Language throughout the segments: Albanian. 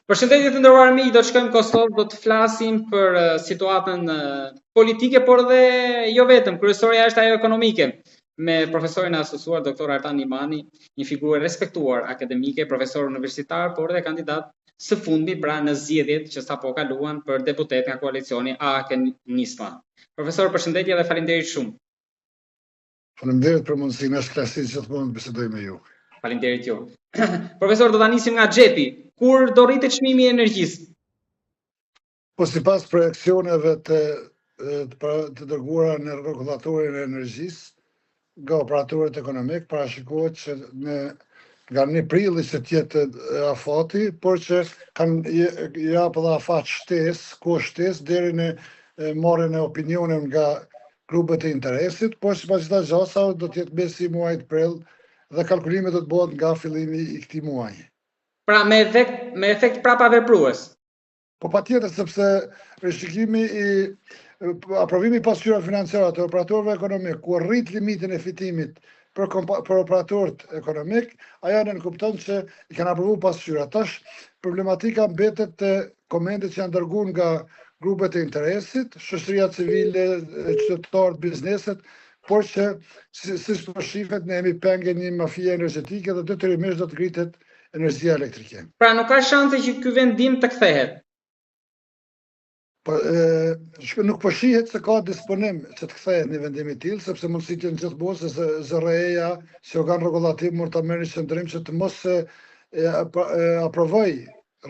Përshëndetje të nderuar miq, do të shkojmë në Kosovë, do të flasim për situatën politike, por dhe jo vetëm, kryesorja është ajo ekonomike, me profesorin e asusuar doktor Artan Imani, një figurë respektuar akademike, profesor universitar, por dhe kandidat së fundmi pra në zgjedhjet që sapo kaluan për deputet nga koalicioni AK-Nisma. Profesor, përshëndetje dhe faleminderit shumë. Faleminderit për mundësinë, është kënaqësi që të mund të bisedoj me ju. Faleminderit ju. Profesor, do ta nisim nga xhepi. Kur do rritet çmimi i energjisë? Po sipas projekcioneve të dërguara në rregullatorin e energjisë nga operatorët ekonomik, parashikohet që nga 1 prilli që të jetë afati, por që kanë japë dhe afat shtesë deri në marrjen e opinioneve nga grupet e interesit, por sipas çdo gjasa do të jetë mes muajit prill dhe kalkulimet do të bëhen nga fillimi i këtij muaji. Pra me efekt prapa veprues. Po patjetër, sepse rishikimi i aprovimi i pasqyrave financiare të operatorëve ekonomik, ku rrit limitin e fitimit për operatorët ekonomik, ajo nënkupton që i kanë aprovuar pasqyra. Tash problematika mbetet te komendet që janë dërguar nga grupet e interesit, shoqëria civile, qytetarët, bizneset, por që siç po shihet ne jemi pengë një mafie energjetike dhe detyrimisht do të ngritet energjia elektrike. Pra nuk ka shanse që ky vendim të kthehet. Nuk po shihet se ka disponim që të kthehet një vendim i tillë, sepse mundësitë janë gjithmonë se ZRE-ja, si organ rregullativ, mund ta merrë qendrim që të mos aprovoj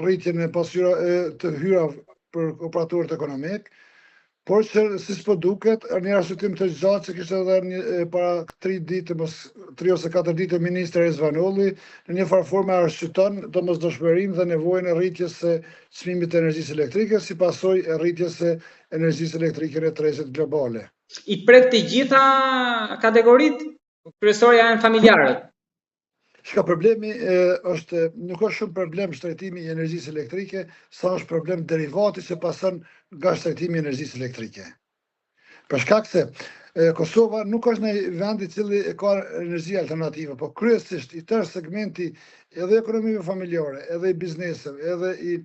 rritjen e të hyrave për operatorët ekonomik, por që siç po duket, një arsyetim të gjatë që kishte edhe para 3 ditë, 3 ose 4 ditë ministri Zvanolli, në një farë forme arsyeton domosdoshmërinë dhe nevojën e rritjes së çmimit të energjisë elektrike si pasojë e rritjes së energjisë elektrike në tregun global. I prek të gjitha kategoritë, kryesorja janë familjarët. Shka problemi nuk është shumë problem shtrejtimi i energjisë elektrike, sa është problem derivati që pason nga shtrejtimi i energjisë elektrike. Për shkak se Kosova nuk është një vend i cili ka energji alternative, po kryesisht i tërë segmenti edhe ekonomive familjare, edhe i bizneseve, edhe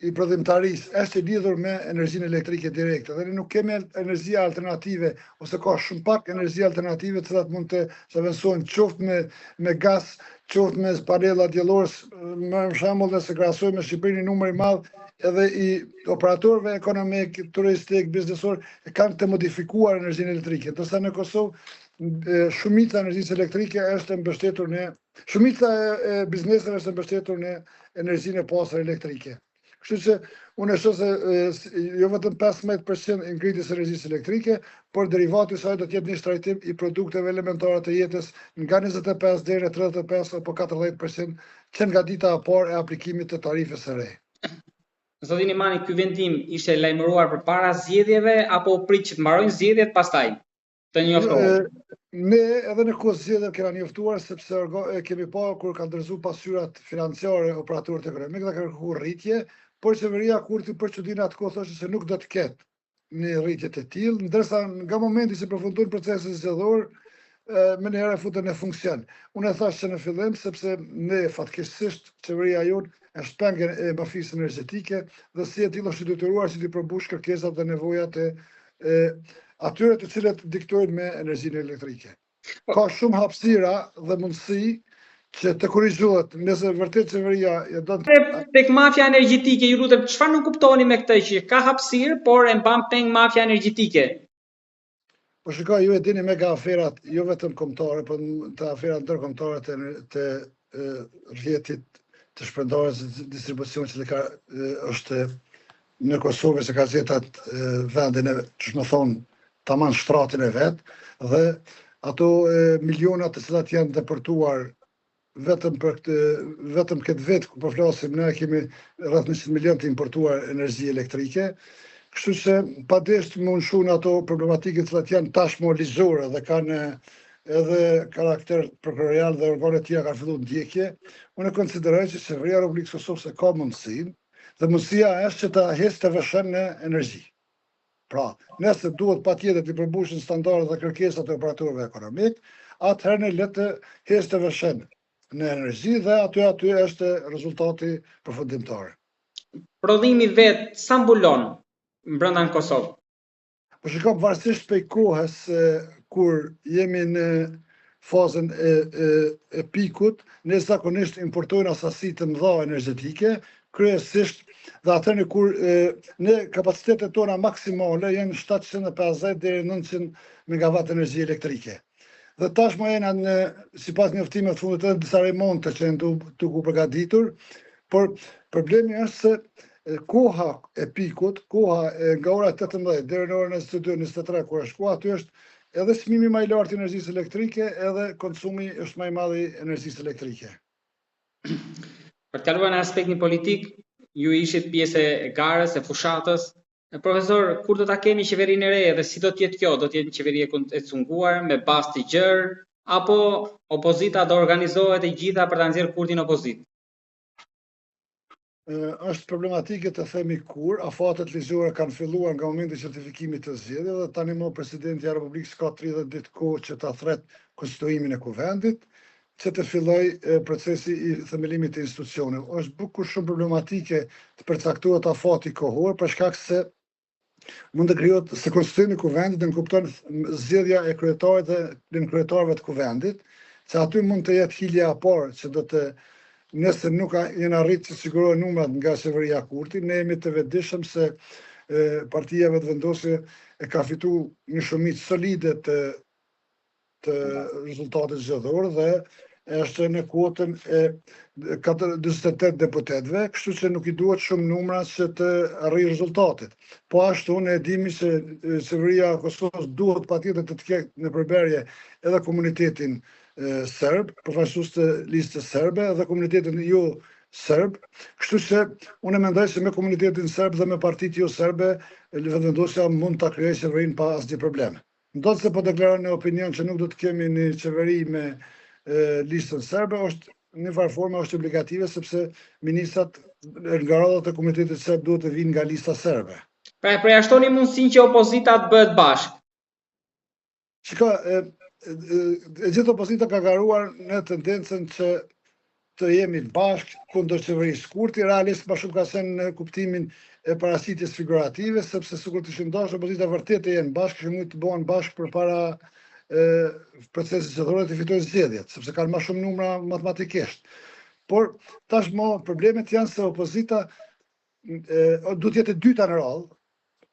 i prodhimtarisë është i lidhur me energjinë elektrike direkte dhe ne nuk kemi energji alternative ose ka shumë pak energji alternative të cilat mund të zhvendosen qoftë me gaz, qoftë me panela diellore, për shembull nëse krahasojmë me Shqipërinë një numër i madh edhe i operatorëve ekonomik, turistik, biznesor kanë të modifikuar energjinë elektrike, ndërsa në Kosovë shumica e energjisë elektrike është mbështetur në shumica e bizneseve është mbështetur në energjinë e pastër elektrike. Kështu që unë shoh se jo vetëm 15% i ngritjes së energjisë elektrike, por derivati i saj do të jetë një shtrajtim i produkteve elementare të jetës nga 25 deri në 35 apo 40% që nga dita e parë e aplikimit të tarifës së re. Zotin Imani, ky vendim ishte lajmëruar përpara zgjedhjeve apo prit që të mbarojnë zgjedhjet pastaj të njoftohen? Ne edhe në kohë zgjedhjeve kemi njoftuar sepse kemi parë kur kanë ndërzuar pasqyrat financiare operatorët ekonomik dhe kanë kërkuar rritje, por qeveria kurti për çuditë atë kohë thoshte se nuk do të ketë një rritje të tillë, ndërsa nga momenti që përfundoi procesi zgjedhor, më në herë futën në funksion. Unë e thash që në fillim sepse ne fatkeqësisht qeveria jonë është pengë e mafisë energjetike dhe si e tillë është detyruar që të përmbush kërkesat dhe nevojat e atyre të cilët diktojnë me energjinë elektrike. Ka shumë hapësira dhe mundësi që të korrigjohet, nëse vërtet qeveria tek mafia energjetike, ju lutem, çfarë nuk kuptoni me këtë që ka hapësirë, por e mban peng mafia energjetike? Po shikoj, ju e dini me ka aferat, jo vetëm kombëtare, por të aferat ndërkombëtare të rrjetit të shpërndarjes së distribucionit që është në Kosovë, se ka zgjetat vendin e, ç'më thon, tamam shtratin e vet dhe ato miliona të cilat janë deportuar vetëm këtë vit ku po flasim ne kemi rreth 100 milionë të importuar energji elektrike. Kështu që padesh të mund shun ato problematikë që janë tashmë ligjore dhe kanë edhe karakter prokurorial dhe organet tjera kanë filluar ndjekje. Unë konsideroj që qeveria e Republikës Kosovës ka mundësinë dhe mundësia është që ta hesë të vëshën në energji. Pra, nëse duhet patjetër të përmbushin standardet dhe kërkesat e operatorëve ekonomik, atëherë ne le të hesë të vëshën në energji dhe aty është rezultati përfundimtar. prodhimi vet sa mbulon brenda në Kosovë? Po shikoj varësisht prej kohës kur jemi në fazën e pikut, ne zakonisht importojnë asasi të mëdha energjetike, kryesisht dhe atëherë kur ne kapacitetet tona maksimale janë 750 deri 900 megawatt energji elektrike. Dhe tashmë jena sipas njoftimeve të fundit edhe disa remonte që janë duke u përgatitur, por problemi është se koha e pikut, koha nga ora 18 deri në orën 22-23 kur është koha, aty është edhe çmimi më i lartë i energjisë elektrike, edhe konsumi është më i madh i energjisë elektrike. Për të kaluar në aspektin politik, ju ishit pjesë e garës, e fushatës. Profesor, kur do ta kemi qeverinë e re dhe si do të jetë kjo? Do të jetë një qeveri e cunguar, me bazë të gjerë, apo opozita do organizohet e gjitha për ta nxjerrë kurtin opozit? Është problematike të themi kur, afatet ligjore kanë filluar nga momenti i certifikimit të zgjedhjeve dhe tani më presidenti i Republikës ka 30 ditë kohë që ta thret konstituimin e kuvendit, që të filloj procesi i themelimit të institucionit. Është bukur shumë problematike të përcaktohet afati kohor për shkak se mund të krijohet se konstituimi i kuvendit dhe nënkupton zgjedhja e kryetarit dhe kryetarëve të kuvendit, që aty mund të jetë hilja e parë që do të nëse nuk jenë arritë që sigurojnë numrat nga qeveria Kurti, ne jemi të vetëdijshëm se partia Vetëvendosje e ka fituar një shumicë solide të rezultatit zgjedhor dhe është në kuotën e 48 deputetëve, kështu që nuk i duhet shumë numra që të arrijë rezultatit. Po ashtu ne dimi se qeveria e Kosovës duhet patjetër të ketë në përberje edhe komunitetin serb, përfaqësues të listës serbe dhe komunitetin jo serb, kështu që unë mendoj se me komunitetin serb dhe me partitë jo serbe, Vetëvendosja mund ta krijojë qeverinë pa asgjë probleme. Ndonëse se po deklaron në opinion që nuk do të kemi një qeveri me listën serbe, është në farë forme është obligative sepse ministrat nga radhat e komunitetit serb duhet të vinë nga lista serbe. Pra përjashtoni mundësinë që opozita të bëhet bashkë. Shikoj, e gjithë opozita ka garuar në tendencën që të jemi bashkë kundër qeverisë Kurti, realisht më shumë ka qenë në kuptimin e paraqitjes figurative, sepse sikur të ishin dashur opozita vërtet të jenë bashkë, që mund të bëhen bashkë përpara procesit zgjedhor të fitojnë zgjedhjet, sepse kanë më shumë numra matematikisht. Por tashmë problemet janë se opozita duhet të jetë e dyta në radhë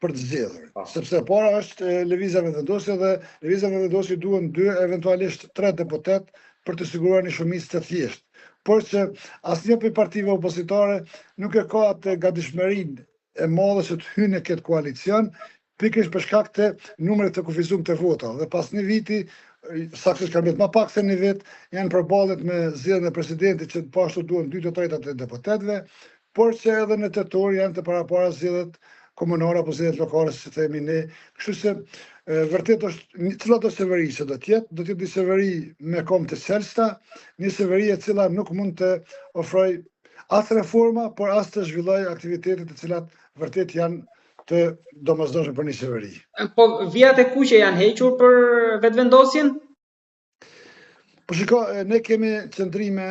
për të zgjedhur, sepse para është Lëvizja Vetëvendosje dhe Lëvizja Vetëvendosje duhen 2, eventualisht 3 deputet për të siguruar një shumicë të thjeshtë. Por që asnjë prej partive opozitare nuk e ka atë gatishmërinë e madhe që të hyjë në këtë koalicion, pikërisht për shkak të numrit të kufizuar të vota. Dhe pas një viti, saktësisht ka mbet më pak se një vit, janë përballet me zgjedhjen e presidentit që po ashtu duhen 2/3 të deputetëve, por që edhe në tetor janë të parapara zgjedhjet komunale apo zgjedhjet lokale, si themi ne. Kështu se vërtet është cila do qeveri që do të jetë një qeveri me kom të çelësta, një qeveri e cila nuk mund të ofroj as reforma, por as të zhvilloj aktivitetet të cilat vërtet janë të domosdoshme për një qeveri. Po vijat e kuqe janë hequr për Vetëvendosjen? Po shiko, ne kemi qëndrime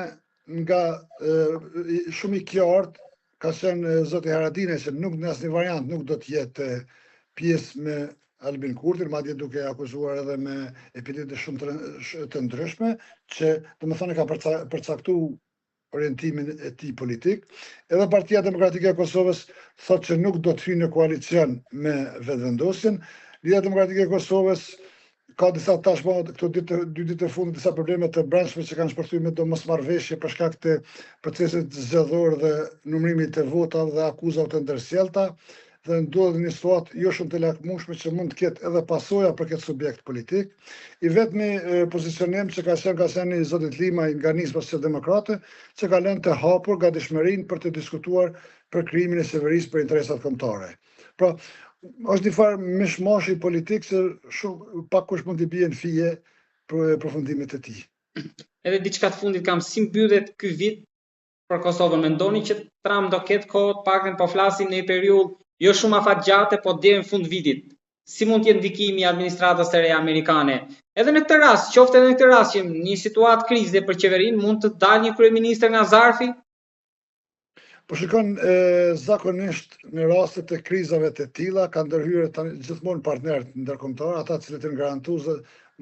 nga shumë i qartë, ka qenë zoti Haradinaj që nuk në asnjë variant nuk do të jetë pjesë me Albin Kurtin, madje duke akuzuar edhe me epitete shumë të ndryshme, që domethënë ka përcaktuar orientimin e tij politik. Edhe Partia Demokratike e Kosovës thotë që nuk do të hyjë në koalicion me Vetëvendosjen. Lidhja Demokratike e Kosovës ka disa tashmë këto 2 ditë të fundit disa probleme të brendshme që kanë shpërthyer me domosmarrëveshje për shkak të procesit zgjedhor dhe numrimit të votave dhe akuzave të ndërsjellta, dhe ndodhet një situatë jo shumë të lakmueshme që mund të ketë edhe pasoja për këtë subjekt politik. I vetmi pozicionim që ka qenë i zotit Limaj nga nisma socialdemokrate, që ka lënë të hapur gatishmërinë për të diskutuar për krijimin e qeverisë për interesat kombëtare. Pra, është një farë mishmashi politik që shumë pak kush mund t'i bie në fije për përfundimet e tij. Edhe diçka të fundit kam, si mbyllet ky vit për Kosovën? Mendoni që Trump do ketë kohë të paktën, po flasim në një periudhë jo shumë afatgjate, po deri në fund vitit? Si mund të jetë ndikimi i administratës së re amerikane? Edhe në këtë rast, qoftë edhe në këtë rast që një situatë krize për qeverinë, mund të dalë një kryeministër nga zarfi? Po shikon, zakonisht në rastet e krizave të tilla kanë ndërhyrë gjithmonë partnerët ndërkombëtar, ata cilët janë garantuesë,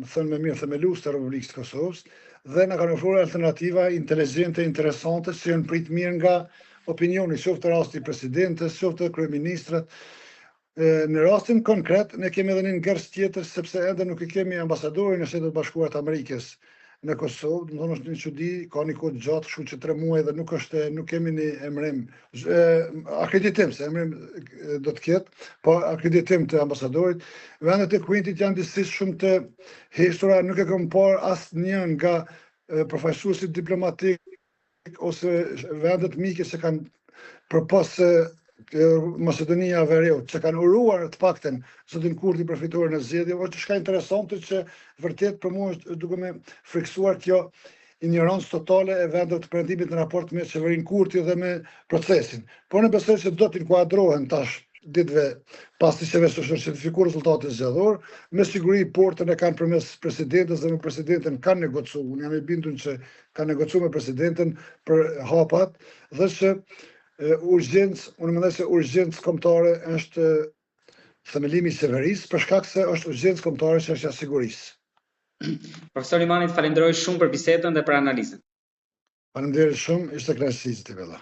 më thënë me mirë themelues të Republikës së Kosovës, dhe na kanë ofruar alternativa inteligjente, interesante, që janë prit mirë nga opinioni, qoftë rasti i presidentes, qoftë kryeministrat. Në rastin konkret, ne kemi edhe një ngërës tjetër, sepse ende nuk i kemi ambasadorin e Shtetet Bashkuara të Amerikës në Kosovë, do të thonë është një çudi, ka një kohë gjatë, kështu që 3 muaj dhe nuk kemi një emrim, akreditim, se emrim do të ketë, po akreditim të ambasadorit. Vendet e Kuwaitit janë disi shumë të heshtura, nuk e kam parë asnjë nga përfaqësuesit diplomatik ose vendet mike që kanë përpos Macedonia e Veriut, që kanë uruar të paktën zotin Kurti përfituar në zgjedhje, është shka interesante që vërtet për mua është duke me friksuar kjo ignorancë totale e vendeve të perëndimit në raport me qeverinë Kurti dhe me procesin. Por ne besoj se do të inkuadrohen tash ditëve pas të certifikuar rezultatet zgjedhor, me siguri portën e kanë përmes presidentes dhe me presidenten kanë negociuar. Unë jam i bindur që kanë negociuar me presidenten për hapat dhe që unë mendoj se urgjencë kombëtare është themelimi i severisë, për shkak se është urgjencë kombëtare çështja e sigurisë. Profesor Imani, falenderoj shumë për bisedën dhe për analizën. Faleminderit shumë, ishte kënaqësi të vella.